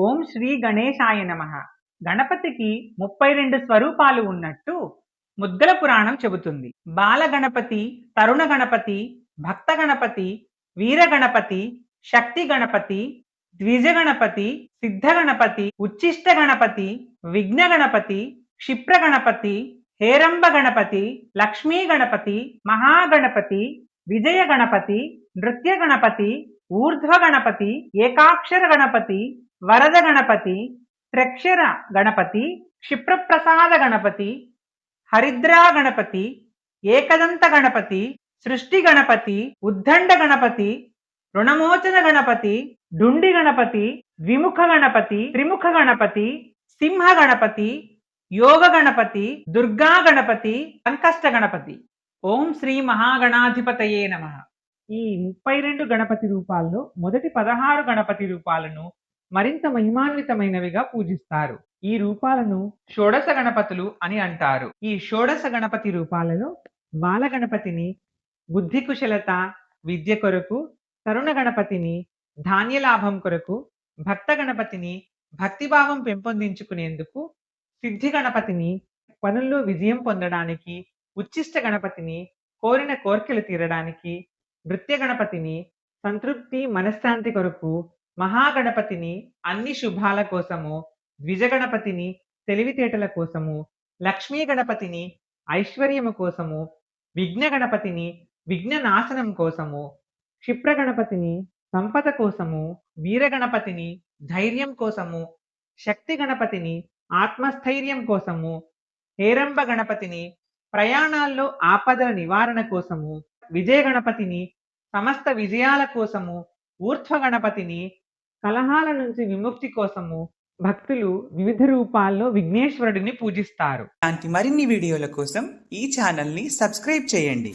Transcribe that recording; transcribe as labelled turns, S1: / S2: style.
S1: ఓం శ్రీ గణేశాయ నమః. గణపతికి 32 స్వరూపాలు ఉన్నట్టు ముద్గల పురాణం చెబుతుంది. బాల గణపతి, తరుణ గణపతి, భక్త గణపతి, వీర గణపతి, శక్తి గణపతి, ద్విజ గణపతి, సిద్ధ గణపతి, ఉచ్చిష్ట గణపతి, విఘ్న గణపతి, క్షిప్ర గణపతి, హేరంబ గణపతి, లక్ష్మీ గణపతి, మహాగణపతి, విజయ గణపతి, నృత్య గణపతి, ఊర్ధ్వ గణపతి, ఏకాక్షర గణపతి, వరద గణపతి, త్రక్షర గణపతి, క్షిప్రప్రసాద గణపతి, హరిద్రా గణపతి, ఏకదంత గణపతి, సృష్టి గణపతి, ఉద్దండ గణపతి, రుణమోచన గణపతి, డుండి గణపతి, ద్విముఖ గణపతి, త్రిముఖ గణపతి, సింహ గణపతి, యోగ గణపతి, దుర్గా గణపతి, సంకష్ట గణపతి. ఓం శ్రీ మహాగణాధిపతయే నమః. ఈ 32 గణపతి రూపాల్లో మొదటి 16 గణపతి రూపాలను మరింత మహిమాన్వితమైనవిగా పూజిస్తారు. ఈ రూపాలను షోడశ గణపతులు అని అంటారు. ఈ షోడశ గణపతి రూపాలలో బాల గణపతిని బుద్ధి కుశలత, విద్య కొరకు, తరుణ గణపతిని ధాన్యలాభం కొరకు, భక్త గణపతిని భక్తిభావం పెంపొందించుకునేందుకు, సిద్ధి గణపతిని పనుల్లో విజయం పొందడానికి, ఉచ్చిష్ట గణపతిని కోరిన కోర్కెలు తీరడానికి, నృత్య గణపతిని సంతృప్తి మనశ్శాంతి కొరకు, మహాగణపతిని అన్ని శుభాల కోసము, ద్విజ గణపతిని తెలివితేటల కోసము, లక్ష్మీ గణపతిని ఐశ్వర్యము కోసము, విఘ్న గణపతిని విఘ్న నాశనం కోసము, క్షిప్ర గణపతిని సంపద కోసము, వీర గణపతిని ధైర్యం కోసము, శక్తి గణపతిని ఆత్మస్థైర్యం కోసము, హేరంబ గణపతిని ప్రయాణాల్లో ఆపదల నివారణ కోసము, విజయ గణపతిని సమస్త విజయాల కోసము, ఊర్ధ్వ గణపతిని కలహాల నుంచి విముక్తి కోసము భక్తులు వివిధ రూపాల్లో విఘ్నేశ్వరుడిని పూజిస్తారు.
S2: ఇలాంటి మరిన్ని వీడియోల కోసం ఈ ఛానల్ని సబ్స్క్రైబ్ చేయండి.